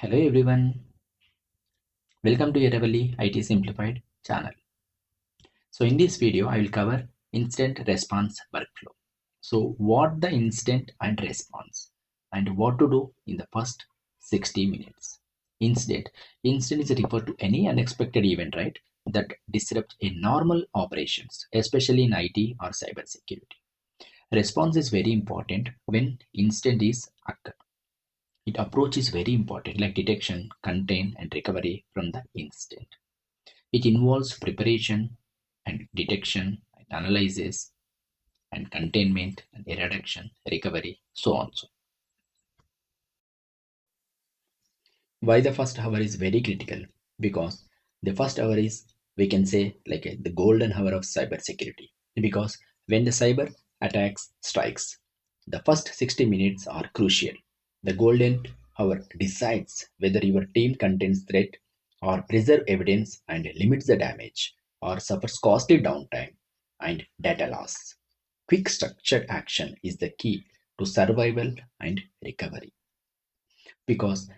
Hello everyone, welcome to Yerravalli IT Simplified channel. So in this video, I will cover incident response workflow. So what the incident and response and what to do in the first 60 minutes. Incident. Incident is referred to any unexpected event, right? That disrupts a normal operations, especially in IT or cybersecurity. Response is very important when incident is occur. It approach is very important like detection, contain and recovery from the incident. It involves preparation and detection and analysis and containment and reduction, recovery, so on. So, why the first hour is very critical? Because the first hour is, we can say, like the golden hour of cybersecurity. Because when the cyber attacks strikes, the first 60 minutes are crucial. The golden hour decides whether your team contains threat or preserve evidence and limits the damage or suffers costly downtime and data loss. Quick structured action is the key to survival and recovery because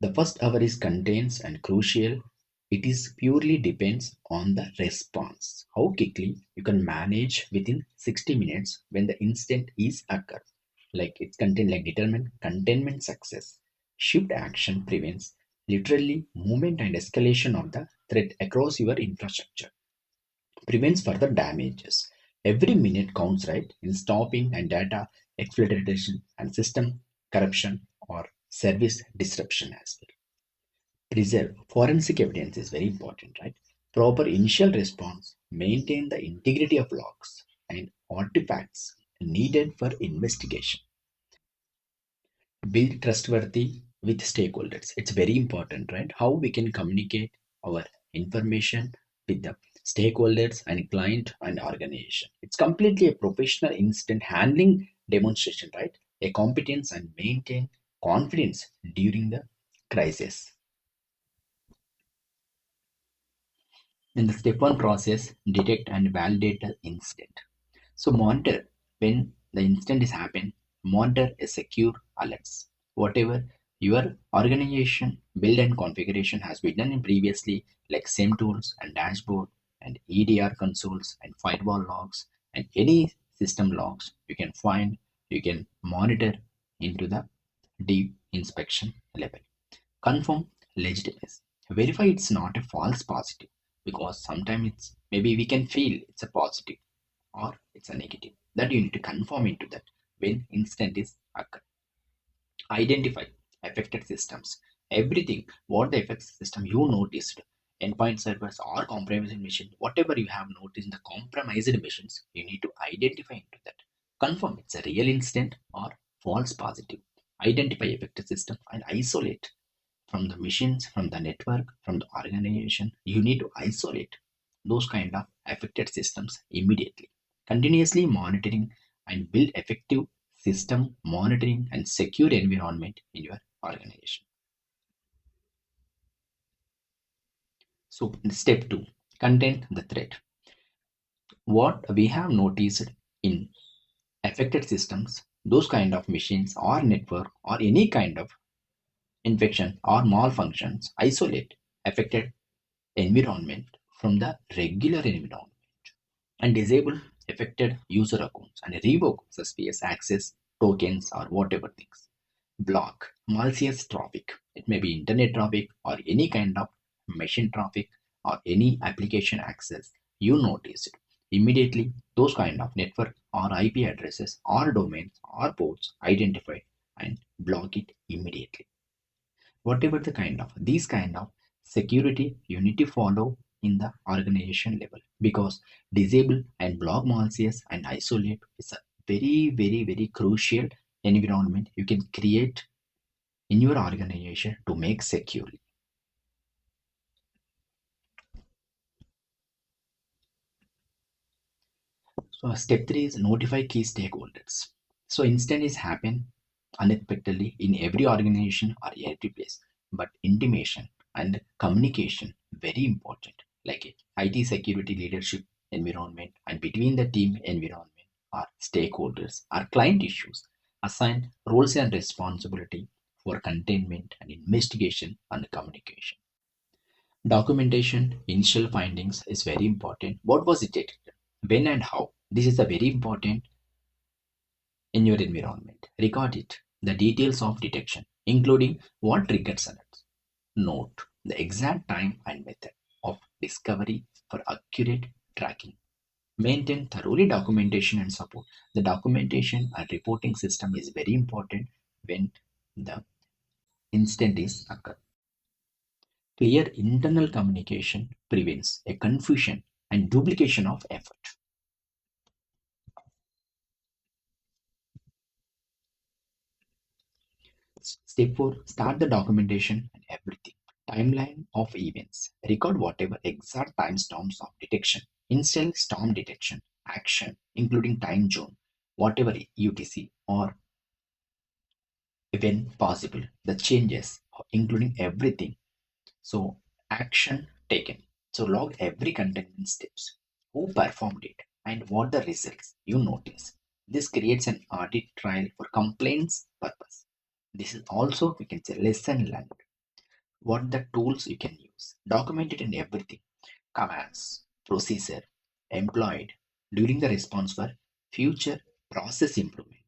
the first hour is contains and crucial. It is purely depends on the response. How quickly you can manage within 60 minutes when the incident is occur. Like it's contain like determine containment success. Shift action prevents literally movement and escalation of the threat across your infrastructure. Prevents further damages. Every minute counts, right? In stopping and data exfiltration and system corruption or service disruption as well. Preserve forensic evidence is very important, right? Proper initial response, maintain the integrity of logs and artifacts needed for investigation. Build trustworthy with stakeholders. It's very important, right? How we can communicate our information with the stakeholders and client and organization. It's completely a professional incident handling demonstration, right? A competence and maintain confidence during the crisis. In the step one process, detect and validate the incident. So monitor when the incident is happened, monitor a secure alerts. Whatever your organization build and configuration has been done in previously, like same tools and dashboard and EDR consoles and firewall logs and any system logs you can find, you can monitor into the deep inspection level. Confirm legitimacy. Verify it's not a false positive because sometimes it's maybe we can feel it's a positive or it's a negative. That you need to confirm into that when incident is occur. Identify affected systems. Everything what the affected system you noticed, endpoint servers or compromised machine, whatever you have noticed in the compromised machines, you need to identify into that. Confirm it's a real incident or false positive. Identify affected system and isolate from the machines, from the network, from the organization. You need to isolate those kind of affected systems immediately. Continuously monitoring and build effective system monitoring and secure environment in your organization. So step two, contain the threat. What we have noticed in affected systems, those kind of machines or network or any kind of infection or malfunctions, isolate affected environment from the regular environment and disable affected user accounts and revoke suspicious access tokens or whatever things. Block malicious traffic. It may be internet traffic or any kind of machine traffic or any application access you notice it. Immediately those kind of network or IP addresses or domains or ports identify and block it immediately. Whatever the kind of these kind of security you need to follow in the organization level because disable and block malicious and isolate is a very crucial environment you can create in your organization to make securely. So step three is notify key stakeholders. So incident is happen unexpectedly in every organization or every place, but intimation and communication very important. Like IT security leadership environment and between the team environment or stakeholders or client issues. Assign roles and responsibility. for containment and investigation and communication. Documentation, initial findings is very important. What was it detected? When and how? This is a very important in your environment. Record it. The details of detection, including what triggered alerts. Note the exact time and method of discovery for accurate tracking. Maintain thoroughly documentation and support. The documentation and reporting system is very important when the incident is occurred. Clear internal communication prevents a confusion and duplication of effort. Step 4, start the documentation and everything. Timeline of events. Record whatever exact timestamps of detection, instant storm detection, action, including time zone, whatever UTC, or when possible, the changes, including everything. So, action taken. So, log every containment steps, who performed it, and what the results you notice. This creates an audit trail for complaints purpose. This is also, we can say, lesson learned. What the tools you can use. Document it in everything. Commands, procedure, employed during the response for future process improvement.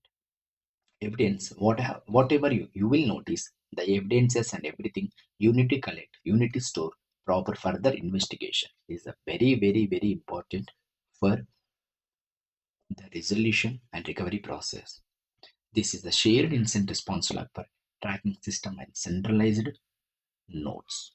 Evidence, whatever you will notice, the evidences and everything you need to collect, you need to store proper further investigation is a very important for the resolution and recovery process. This is the shared incident response log for tracking system and centralized notes.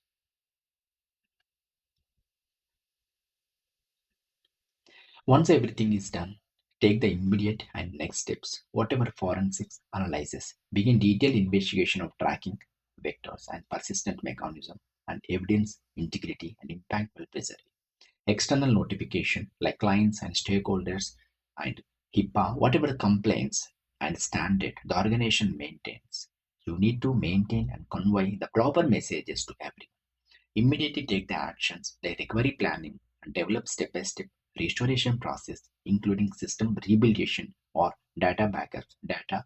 Once everything is done, take the immediate and next steps. Whatever forensics analysis, begin detailed investigation of tracking vectors and persistent mechanism and evidence integrity and impact will preserve. External notification like clients and stakeholders and HIPAA, whatever complaints and standard the organization maintains. You need to maintain and convey the proper messages to everyone. Immediately take the actions like recovery planning and develop step-by-step restoration process, including system rehabilitation or data backups, data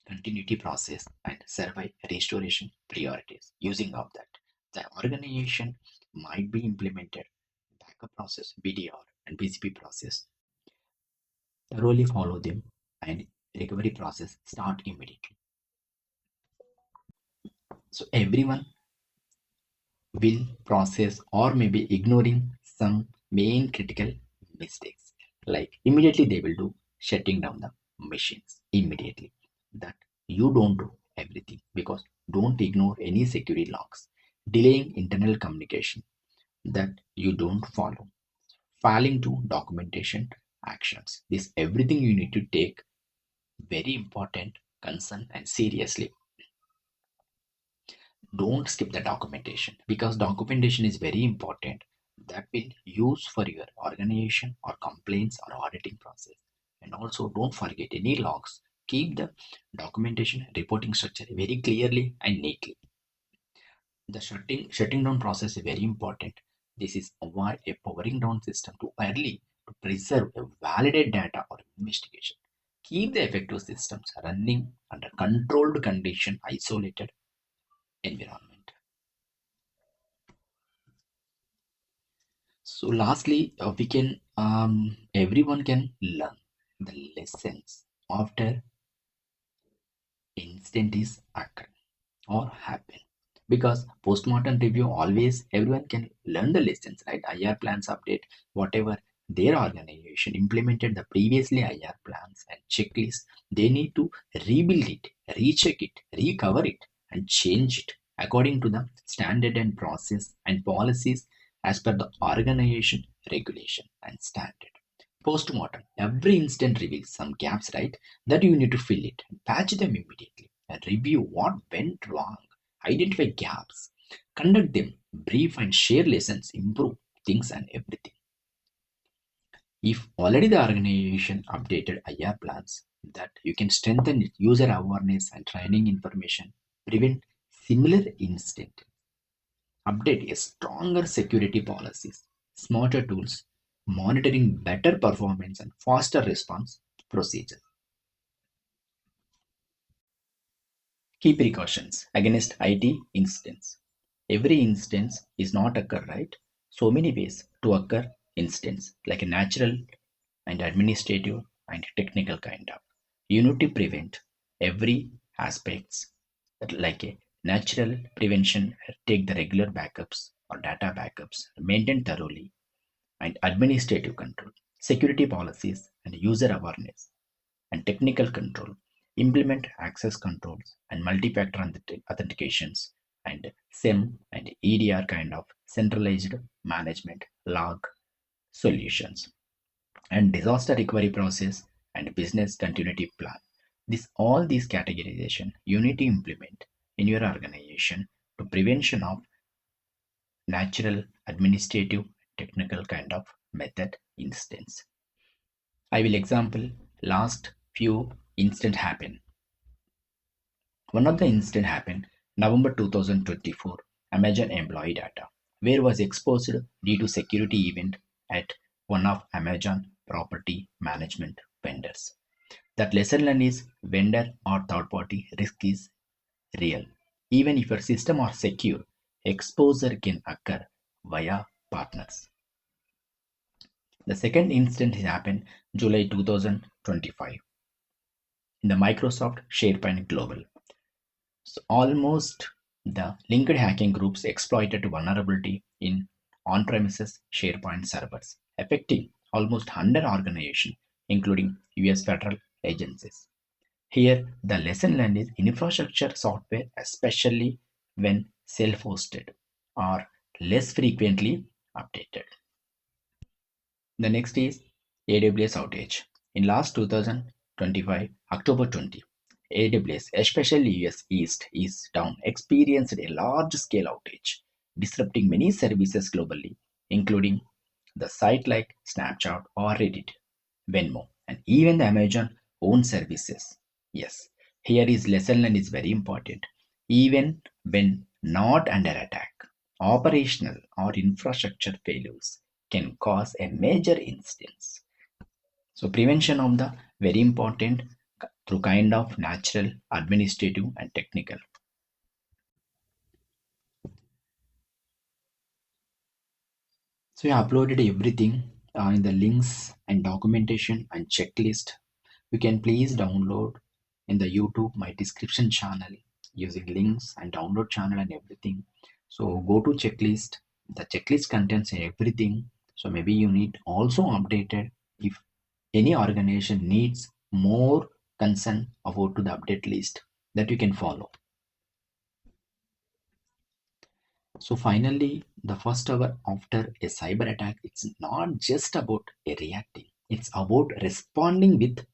continuity process, and survey restoration priorities. Using of that, the organization might be implemented backup process, BDR, and BCP process. Thoroughly follow them, and recovery process start immediately. So everyone will process or maybe ignoring some main critical mistakes, like immediately they will do shutting down the machines immediately. That you don't do everything, because don't ignore any security logs. Delaying internal communication, that you don't follow. Failing to documentation actions, this everything you need to take very important concern and seriously. Don't skip the documentation, because documentation is very important, that will use for your organization or complaints or auditing process. And also don't forget any logs. Keep the documentation reporting structure very clearly and neatly. The shutting down process is very important. This is avoid a powering down system too early to preserve a validate data or investigation. Keep the effective systems running under controlled condition, isolated environment. So lastly, we can everyone can learn the lessons after incident is occurred or happen, because postmortem review always everyone can learn the lessons, right? IR plans update whatever their organization implemented the previously IR plans and checklist. They need to rebuild it, recheck it, recover it, and change it according to the standard and process and policies as per the organization regulation and standard. Postmortem. Every incident reveals some gaps, right? That you need to fill it, patch them immediately, and review what went wrong, identify gaps, conduct them, brief and share lessons, improve things and everything. If already the organization updated IR plans, that you can strengthen it, user awareness and training information, prevent similar incident, update a stronger security policies, smarter tools, monitoring better performance and faster response procedure. Key precautions against IT incidents. Every instance is not occur, right? So many ways to occur instance, like a natural and administrative and technical kind of. You need to prevent every aspects like a natural prevention, take the regular backups or data backups, maintain thoroughly, and administrative control, security policies and user awareness, and technical control, implement access controls and multi-factor authentications, and SIM and EDR kind of centralized management log solutions, and disaster recovery process and business continuity plan. This all these categorization you need to implement in your organization to prevention of natural administrative technical kind of method instance. I will example last few instant happen. One of the incident happened November 2024, Amazon employee data, where was exposed due to security event at one of Amazon property management vendors. That lesson learned is vendor or third party risk is real. Even if your system are secure, exposure can occur via partners. The second incident happened July 2025 in the Microsoft SharePoint Global. So almost the linked hacking groups exploited vulnerability in on-premises SharePoint servers, affecting almost 100 organizations, including US federal agencies. Here, the lesson learned is infrastructure software, especially when self-hosted, are less frequently updated. The next is AWS outage. In last 2025, October 20, AWS, especially US East, is down, experienced a large scale outage, disrupting many services globally, including the site like Snapchat or Reddit, Venmo, and even the Amazon own services. Yes, here is lesson learned is very important. Even when not under attack, operational or infrastructure failures can cause a major instance. So prevention of the very important through kind of natural, administrative and technical. So I uploaded everything in the links and documentation and checklist. You can please download in the YouTube my description channel using links and download channel and everything. So go to checklist. The checklist contains everything. So maybe you need also updated if any organization needs more concern about to the update list that you can follow. So finally, the first hour after a cyber attack, it's not just about a reacting. It's about responding with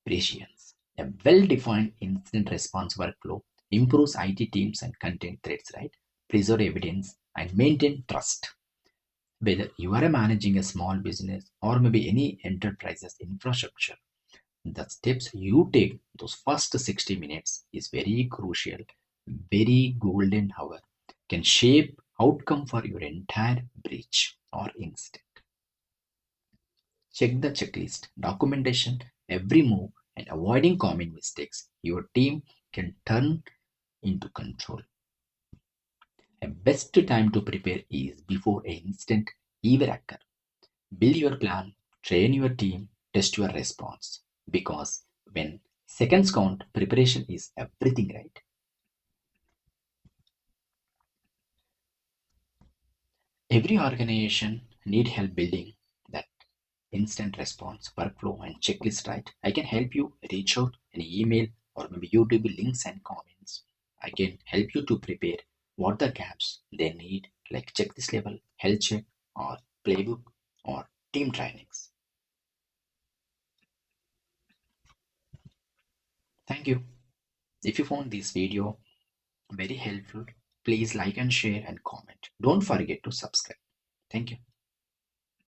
prescience. A well-defined incident response workflow improves IT teams and contain threats, right? Preserve evidence and maintain trust. Whether you are managing a small business or maybe any enterprise's infrastructure, the steps you take those first 60 minutes is very crucial, very golden hour, can shape outcome for your entire breach or incident. Check the checklist, documentation, every move, and avoiding common mistakes. Your team can turn into control. A best time to prepare is before an incident even occur. Build your plan, train your team, test your response. Because when seconds count, preparation is everything, right? Every organization need help building that instant response workflow and checklist, right? I can help you reach out an email or maybe YouTube links and comments. I can help you to prepare what the gaps they need, like checklist level, health check, or playbook, or team trainings. Thank you. If you found this video very helpful, please like and share and comment. Don't forget to subscribe. Thank you.